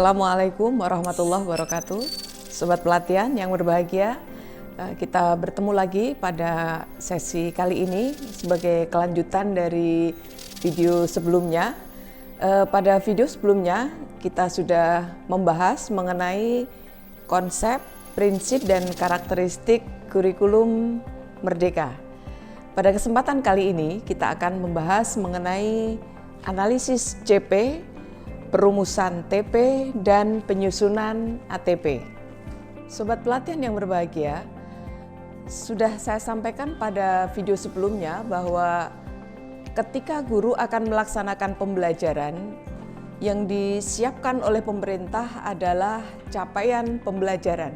Assalamualaikum warahmatullahi wabarakatuh. Sobat pelatihan yang berbahagia, kita bertemu lagi pada sesi kali ini sebagai kelanjutan dari video sebelumnya. Pada video sebelumnya kita sudah membahas mengenai konsep, prinsip, dan karakteristik kurikulum Merdeka. Pada kesempatan kali ini kita akan membahas mengenai analisis CP, perumusan TP, dan penyusunan ATP. Sobat pelatihan yang berbahagia, sudah saya sampaikan pada video sebelumnya bahwa ketika guru akan melaksanakan pembelajaran, yang disiapkan oleh pemerintah adalah capaian pembelajaran.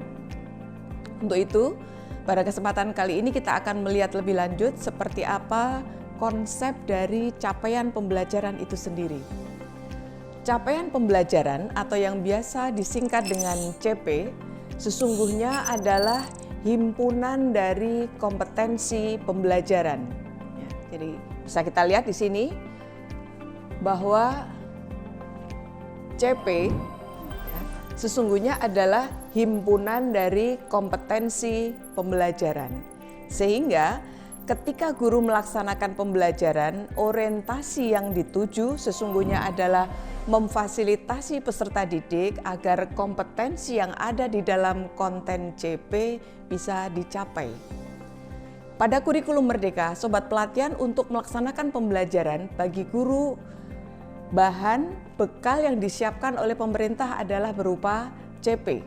Untuk itu, pada kesempatan kali ini kita akan melihat lebih lanjut seperti apa konsep dari capaian pembelajaran itu sendiri. Capaian pembelajaran atau yang biasa disingkat dengan CP sesungguhnya adalah himpunan dari kompetensi pembelajaran. Ya, jadi bisa kita lihat di sini bahwa CP sesungguhnya adalah himpunan dari kompetensi pembelajaran. Sehingga ketika guru melaksanakan pembelajaran, orientasi yang dituju sesungguhnya adalah memfasilitasi peserta didik agar kompetensi yang ada di dalam konten CP bisa dicapai. Pada kurikulum Merdeka, Sobat Pelatihan untuk melaksanakan pembelajaran bagi guru, bahan bekal yang disiapkan oleh pemerintah adalah berupa CP.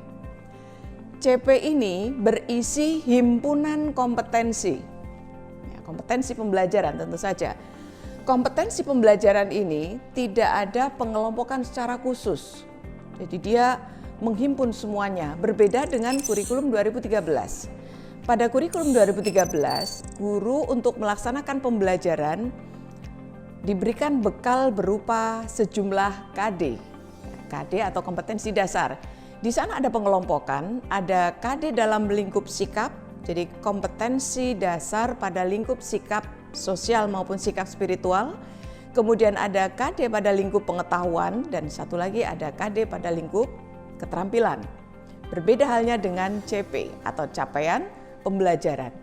CP ini berisi himpunan kompetensi. Kompetensi pembelajaran tentu saja. Kompetensi pembelajaran ini tidak ada pengelompokan secara khusus. Jadi dia menghimpun semuanya, berbeda dengan kurikulum 2013. Pada kurikulum 2013, guru untuk melaksanakan pembelajaran diberikan bekal berupa sejumlah KD. KD atau kompetensi dasar. Di sana ada pengelompokan, ada KD dalam lingkup sikap, jadi kompetensi dasar pada lingkup sikap sosial maupun sikap spiritual. Kemudian ada KD pada lingkup pengetahuan dan satu lagi ada KD pada lingkup keterampilan. Berbeda halnya dengan CP atau capaian pembelajaran.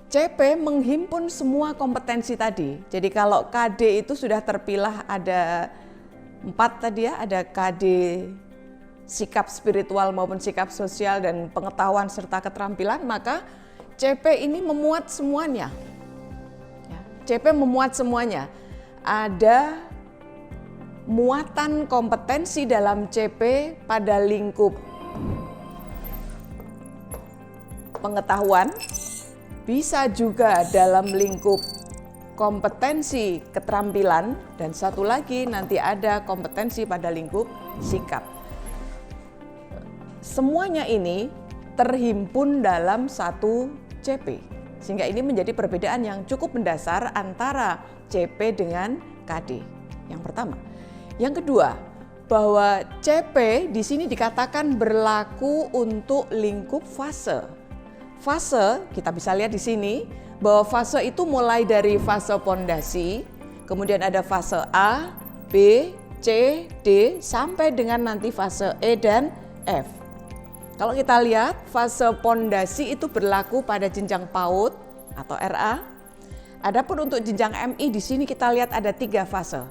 CP menghimpun semua kompetensi tadi. Jadi kalau KD itu sudah terpilah ada 4 tadi ya, ada KD sikap spiritual maupun sikap sosial dan pengetahuan serta keterampilan, maka CP ini memuat semuanya. CP memuat semuanya. Ada muatan kompetensi dalam CP pada lingkup pengetahuan, bisa juga dalam lingkup kompetensi keterampilan, dan satu lagi nanti ada kompetensi pada lingkup sikap. Semuanya ini terhimpun dalam satu CP. Sehingga ini menjadi perbedaan yang cukup mendasar antara CP dengan KD. Yang pertama. Yang kedua, bahwa CP di sini dikatakan berlaku untuk lingkup fase. Fase, kita bisa lihat di sini, bahwa fase itu mulai dari fase pondasi, kemudian ada fase A, B, C, D, sampai dengan nanti fase E dan F. Kalau kita lihat fase pondasi itu berlaku pada jenjang PAUD atau RA. Adapun untuk jenjang MI di sini kita lihat ada 3 fase.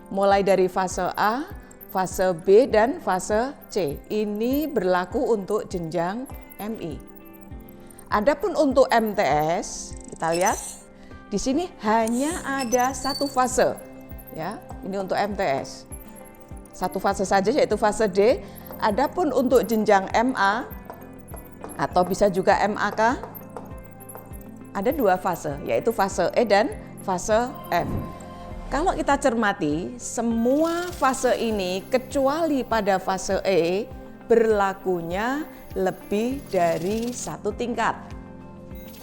Mulai dari fase A, fase B, dan fase C. Ini berlaku untuk jenjang MI. Adapun untuk MTS, kita lihat di sini hanya ada 1 fase. Ya, ini untuk MTS. 1 fase saja yaitu fase D. Adapun untuk jenjang MA atau bisa juga MAK, ada 2 fase, yaitu fase E dan fase F. Kalau kita cermati, semua fase ini kecuali pada fase E berlakunya lebih dari 1 tingkat.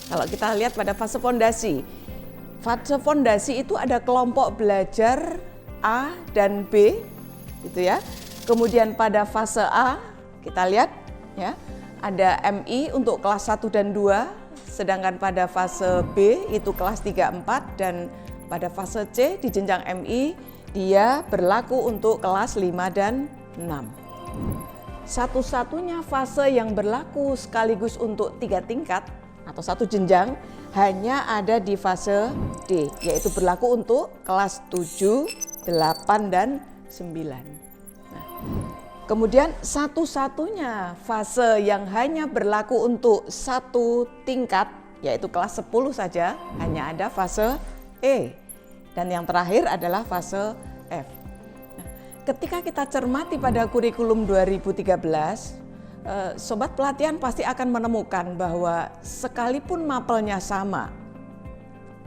Kalau kita lihat pada fase fondasi itu ada kelompok belajar A dan B, gitu ya. Kemudian pada fase A kita lihat ya, ada MI untuk kelas 1 dan 2, sedangkan pada fase B itu kelas 3, 4, dan pada fase C di jenjang MI dia berlaku untuk kelas 5 dan 6. Satu-satunya fase yang berlaku sekaligus untuk 3 tingkat atau 1 jenjang hanya ada di fase D, yaitu berlaku untuk kelas 7, 8, dan 9. Nah, kemudian satu-satunya fase yang hanya berlaku untuk 1 tingkat, yaitu kelas 10 saja, hanya ada fase E. Dan yang terakhir adalah fase F. Ketika kita cermati pada kurikulum 2013, sobat pelatihan pasti akan menemukan bahwa sekalipun mapelnya sama,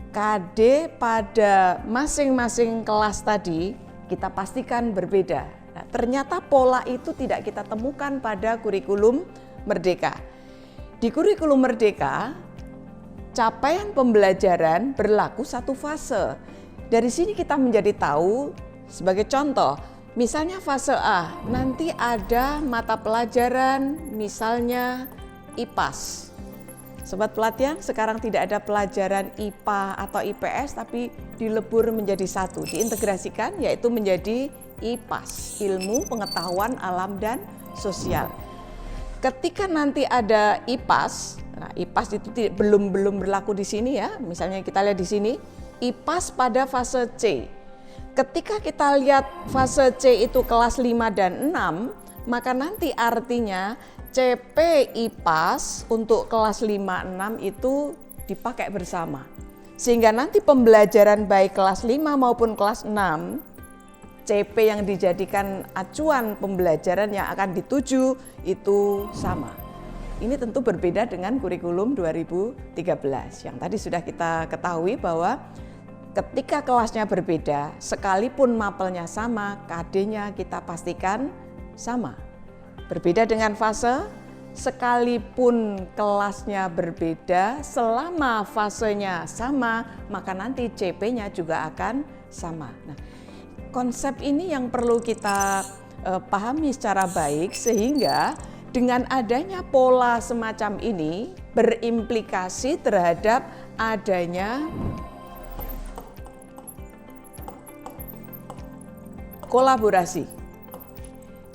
KD pada masing-masing kelas tadi kita pastikan berbeda. Nah, ternyata pola itu tidak kita temukan pada kurikulum Merdeka. Di kurikulum Merdeka, capaian pembelajaran berlaku 1 fase. Dari sini kita menjadi tahu, sebagai contoh, misalnya fase A, nanti ada mata pelajaran misalnya IPAS. Sobat pelatihan, sekarang tidak ada pelajaran IPA atau IPS, tapi dilebur menjadi 1, diintegrasikan yaitu menjadi IPAS, Ilmu Pengetahuan Alam dan Sosial. Ketika nanti ada IPAS, nah IPAS itu belum berlaku di sini ya, misalnya kita lihat di sini, IPAS pada fase C. Ketika kita lihat fase C itu kelas 5 dan 6, maka nanti artinya CP IPAS untuk kelas 5-6 itu dipakai bersama. Sehingga nanti pembelajaran baik kelas 5 maupun kelas 6, CP yang dijadikan acuan pembelajaran yang akan dituju itu sama. Ini tentu berbeda dengan kurikulum 2013 yang tadi sudah kita ketahui bahwa ketika kelasnya berbeda, sekalipun mapelnya sama, KD-nya kita pastikan sama. Berbeda dengan fase, sekalipun kelasnya berbeda, selama fasenya sama, maka nanti CP-nya juga akan sama. Nah, konsep ini yang perlu kita pahami secara baik, sehingga dengan adanya pola semacam ini berimplikasi terhadap adanya kolaborasi.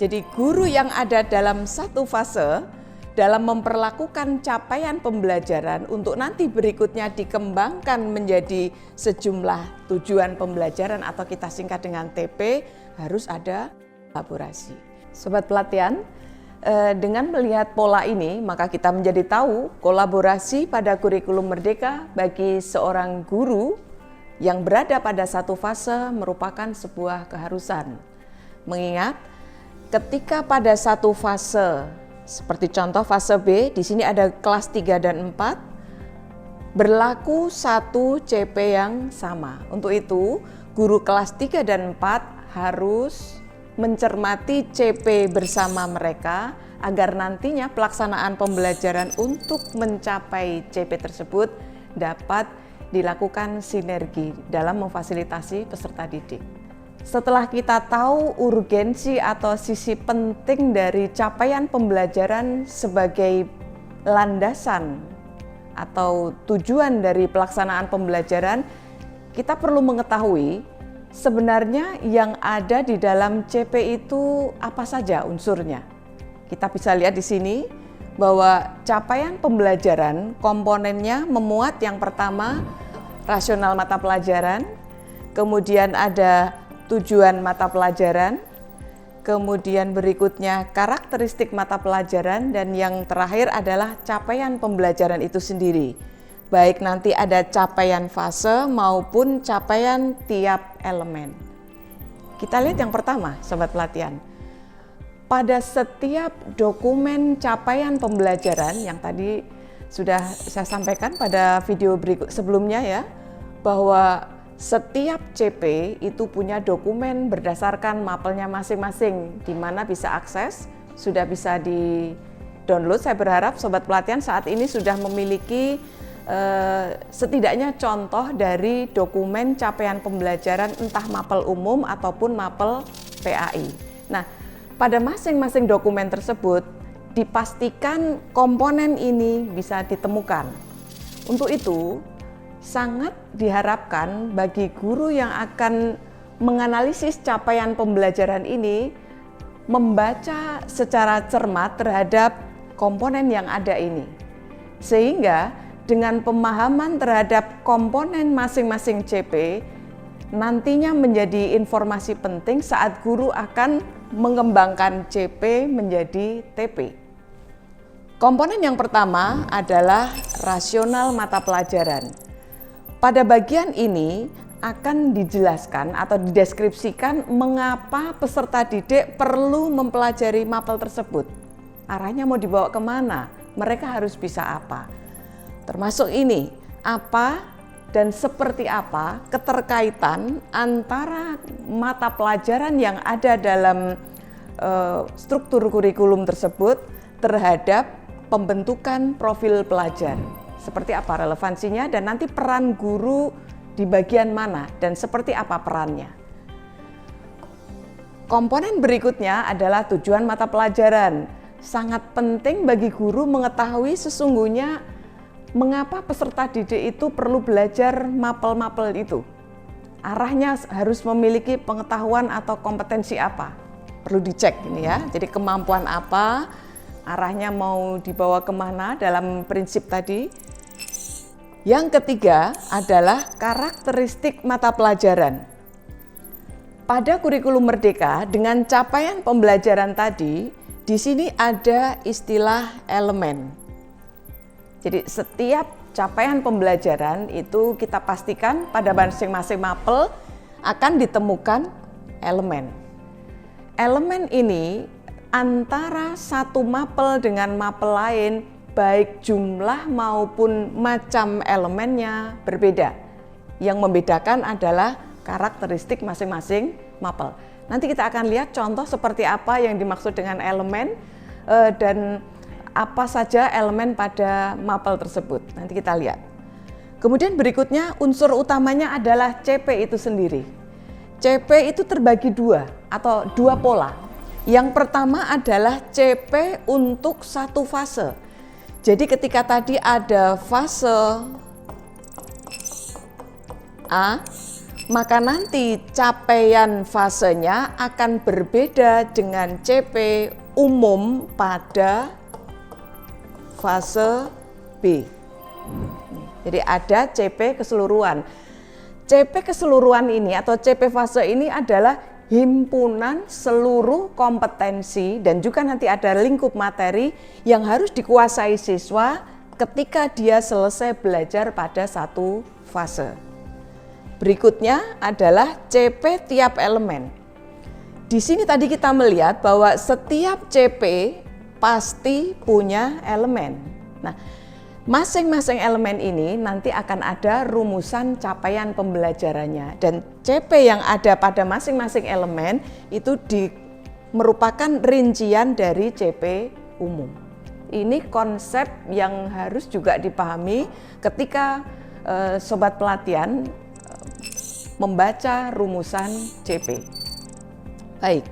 Jadi guru yang ada dalam 1 fase dalam memperlakukan capaian pembelajaran untuk nanti berikutnya dikembangkan menjadi sejumlah tujuan pembelajaran atau kita singkat dengan TP, harus ada kolaborasi. Sobat pelatihan, dengan melihat pola ini maka kita menjadi tahu kolaborasi pada kurikulum Merdeka bagi seorang guru yang berada pada 1 fase merupakan sebuah keharusan. Mengingat ketika pada 1 fase, seperti contoh fase B, di sini ada kelas 3 dan 4, berlaku 1 CP yang sama. Untuk itu, guru kelas 3 dan 4 harus mencermati CP bersama mereka agar nantinya pelaksanaan pembelajaran untuk mencapai CP tersebut dapat dilakukan sinergi dalam memfasilitasi peserta didik. Setelah kita tahu urgensi atau sisi penting dari capaian pembelajaran sebagai landasan atau tujuan dari pelaksanaan pembelajaran, kita perlu mengetahui sebenarnya yang ada di dalam CP itu apa saja unsurnya. Kita bisa lihat di sini bahwa capaian pembelajaran komponennya memuat yang pertama rasional mata pelajaran, kemudian ada tujuan mata pelajaran, kemudian berikutnya karakteristik mata pelajaran, dan yang terakhir adalah capaian pembelajaran itu sendiri. Baik nanti ada capaian fase maupun capaian tiap elemen. Kita lihat yang pertama, sobat pelatihan. Pada setiap dokumen capaian pembelajaran yang tadi sudah saya sampaikan pada video berikut sebelumnya ya, bahwa setiap CP itu punya dokumen berdasarkan mapelnya masing-masing, di mana bisa akses, sudah bisa di-download. Saya berharap sobat pelatihan saat ini sudah memiliki setidaknya contoh dari dokumen capaian pembelajaran entah mapel umum ataupun mapel PAI. Nah, pada masing-masing dokumen tersebut dipastikan komponen ini bisa ditemukan. Untuk itu, sangat diharapkan bagi guru yang akan menganalisis capaian pembelajaran ini membaca secara cermat terhadap komponen yang ada ini. Sehingga dengan pemahaman terhadap komponen masing-masing CP, nantinya menjadi informasi penting saat guru akan mengembangkan CP menjadi TP. Komponen yang pertama adalah rasional mata pelajaran. Pada bagian ini akan dijelaskan atau dideskripsikan mengapa peserta didik perlu mempelajari mapel tersebut. Arahnya mau dibawa kemana, mereka harus bisa apa. Termasuk ini, apa dan seperti apa keterkaitan antara mata pelajaran yang ada dalam struktur kurikulum tersebut terhadap pembentukan profil pelajar. Seperti apa relevansinya dan nanti peran guru di bagian mana dan seperti apa perannya. Komponen berikutnya adalah tujuan mata pelajaran. Sangat penting bagi guru mengetahui sesungguhnya mengapa peserta didik itu perlu belajar mapel-mapel itu. Arahnya harus memiliki pengetahuan atau kompetensi apa. Perlu dicek ini ya, jadi kemampuan apa, arahnya mau dibawa kemana dalam prinsip tadi. Yang ketiga adalah karakteristik mata pelajaran. Pada kurikulum Merdeka dengan capaian pembelajaran tadi, di sini ada istilah elemen. Jadi setiap capaian pembelajaran itu kita pastikan pada masing-masing mapel akan ditemukan elemen. Elemen ini antara satu mapel dengan mapel lain baik jumlah maupun macam elemennya berbeda. Yang membedakan adalah karakteristik masing-masing mapel. Nanti kita akan lihat contoh seperti apa yang dimaksud dengan elemen dan apa saja elemen pada mapel tersebut. Nanti kita lihat. Kemudian berikutnya unsur utamanya adalah CP itu sendiri. CP itu terbagi dua atau dua pola. Yang pertama adalah CP untuk satu fase. Jadi ketika tadi ada fase A, maka nanti capaian fasenya akan berbeda dengan CP umum pada fase B. Jadi ada CP keseluruhan. CP keseluruhan ini atau CP fase ini adalah himpunan seluruh kompetensi dan juga nanti ada lingkup materi yang harus dikuasai siswa ketika dia selesai belajar pada satu fase. Berikutnya adalah CP tiap elemen. Di sini tadi kita melihat bahwa setiap CP pasti punya elemen. Nah, masing-masing elemen ini nanti akan ada rumusan capaian pembelajarannya dan CP yang ada pada masing-masing elemen itu merupakan rincian dari CP umum. Ini konsep yang harus juga dipahami ketika sobat pelatihan membaca rumusan CP. Baik.